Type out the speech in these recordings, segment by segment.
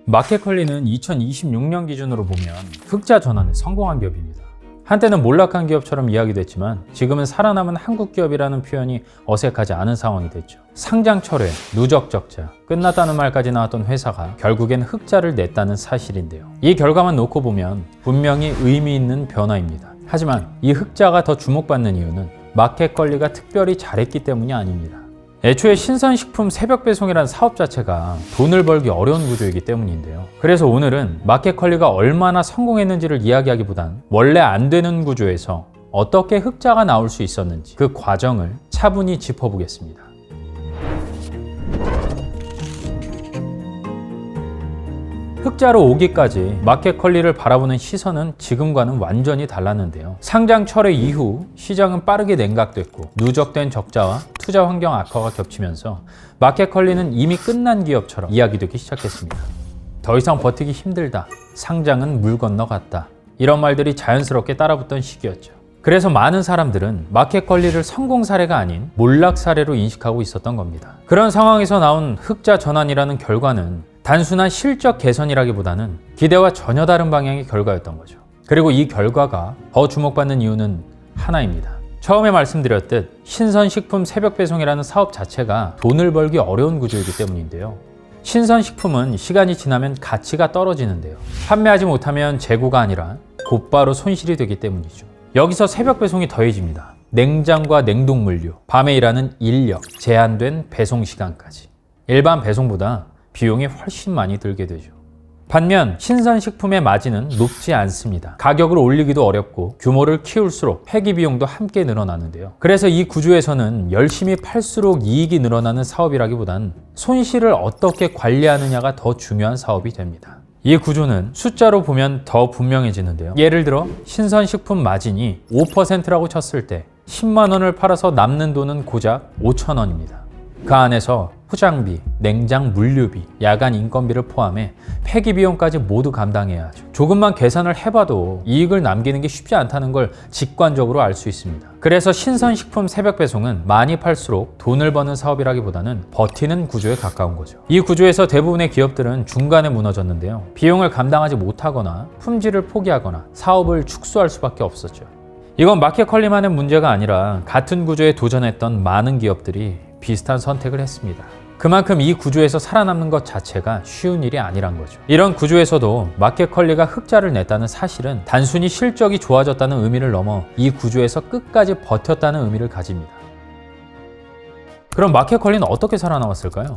마켓컬리는 2026년 기준으로 보면 흑자 전환에 성공한 기업입니다. 한때는 몰락한 기업처럼 이야기됐지만 지금은 살아남은 한국 기업이라는 표현이 어색하지 않은 상황이 됐죠. 상장 철회, 누적 적자, 끝났다는 말까지 나왔던 회사가 결국엔 흑자를 냈다는 사실인데요. 이 결과만 놓고 보면 분명히 의미 있는 변화입니다. 하지만 이 흑자가 더 주목받는 이유는 마켓컬리가 특별히 잘했기 때문이 아닙니다. 애초에 신선식품 새벽 배송이라는 사업 자체가 돈을 벌기 어려운 구조이기 때문인데요. 그래서 오늘은 마켓컬리가 얼마나 성공했는지를 이야기하기보단 원래 안 되는 구조에서 어떻게 흑자가 나올 수 있었는지 그 과정을 차분히 짚어보겠습니다. 흑자로 오기까지 마켓컬리를 바라보는 시선은 지금과는 완전히 달랐는데요. 상장 철회 이후 시장은 빠르게 냉각됐고 누적된 적자와 투자 환경 악화가 겹치면서 마켓컬리는 이미 끝난 기업처럼 이야기되기 시작했습니다. 더 이상 버티기 힘들다. 상장은 물 건너갔다. 이런 말들이 자연스럽게 따라붙던 시기였죠. 그래서 많은 사람들은 마켓컬리를 성공 사례가 아닌 몰락 사례로 인식하고 있었던 겁니다. 그런 상황에서 나온 흑자 전환이라는 결과는 단순한 실적 개선이라기보다는 기대와 전혀 다른 방향의 결과였던 거죠. 그리고 이 결과가 더 주목받는 이유는 하나입니다. 처음에 말씀드렸듯 신선식품 새벽 배송이라는 사업 자체가 돈을 벌기 어려운 구조이기 때문인데요. 신선식품은 시간이 지나면 가치가 떨어지는데요. 판매하지 못하면 재고가 아니라 곧바로 손실이 되기 때문이죠. 여기서 새벽 배송이 더해집니다. 냉장과 냉동물류, 밤에 일하는 인력, 제한된 배송 시간까지. 일반 배송보다 비용이 훨씬 많이 들게 되죠. 반면 신선식품의 마진은 높지 않습니다. 가격을 올리기도 어렵고 규모를 키울수록 폐기 비용도 함께 늘어나는데요. 그래서 이 구조에서는 열심히 팔수록 이익이 늘어나는 사업이라기보단 손실을 어떻게 관리하느냐가 더 중요한 사업이 됩니다. 이 구조는 숫자로 보면 더 분명해지는데요. 예를 들어 신선식품 마진이 5%라고 쳤을 때 10만 원을 팔아서 남는 돈은 고작 5천 원입니다. 그 안에서 포장비, 냉장 물류비, 야간 인건비를 포함해 폐기 비용까지 모두 감당해야 하죠. 조금만 계산을 해봐도 이익을 남기는 게 쉽지 않다는 걸 직관적으로 알 수 있습니다. 그래서 신선식품 새벽 배송은 많이 팔수록 돈을 버는 사업이라기보다는 버티는 구조에 가까운 거죠. 이 구조에서 대부분의 기업들은 중간에 무너졌는데요. 비용을 감당하지 못하거나 품질을 포기하거나 사업을 축소할 수밖에 없었죠. 이건 마켓컬리만의 문제가 아니라 같은 구조에 도전했던 많은 기업들이 비슷한 선택을 했습니다. 그만큼 이 구조에서 살아남는 것 자체가 쉬운 일이 아니란 거죠. 이런 구조에서도 마켓컬리가 흑자를 냈다는 사실은 단순히 실적이 좋아졌다는 의미를 넘어 이 구조에서 끝까지 버텼다는 의미를 가집니다. 그럼 마켓컬리는 어떻게 살아남았을까요?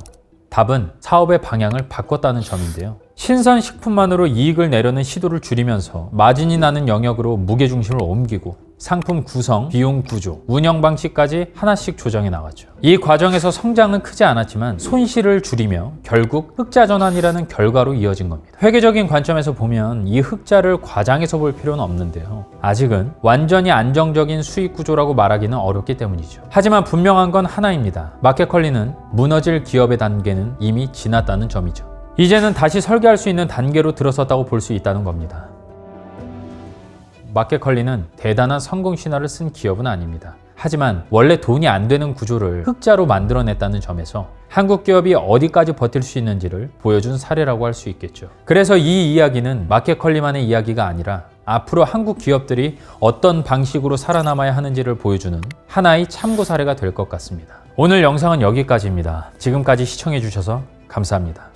답은 사업의 방향을 바꿨다는 점인데요. 신선식품만으로 이익을 내려는 시도를 줄이면서 마진이 나는 영역으로 무게중심을 옮기고 상품 구성, 비용 구조, 운영 방식까지 하나씩 조정해 나갔죠. 이 과정에서 성장은 크지 않았지만 손실을 줄이며 결국 흑자 전환이라는 결과로 이어진 겁니다. 회계적인 관점에서 보면 이 흑자를 과장해서 볼 필요는 없는데요. 아직은 완전히 안정적인 수익 구조라고 말하기는 어렵기 때문이죠. 하지만 분명한 건 하나입니다. 마켓컬리는 무너질 기업의 단계는 이미 지났다는 점이죠. 이제는 다시 설계할 수 있는 단계로 들어섰다고 볼 수 있다는 겁니다. 마켓컬리는 대단한 성공 신화를 쓴 기업은 아닙니다. 하지만 원래 돈이 안 되는 구조를 흑자로 만들어냈다는 점에서 한국 기업이 어디까지 버틸 수 있는지를 보여준 사례라고 할 수 있겠죠. 그래서 이 이야기는 마켓컬리만의 이야기가 아니라 앞으로 한국 기업들이 어떤 방식으로 살아남아야 하는지를 보여주는 하나의 참고 사례가 될 것 같습니다. 오늘 영상은 여기까지입니다. 지금까지 시청해 주셔서 감사합니다.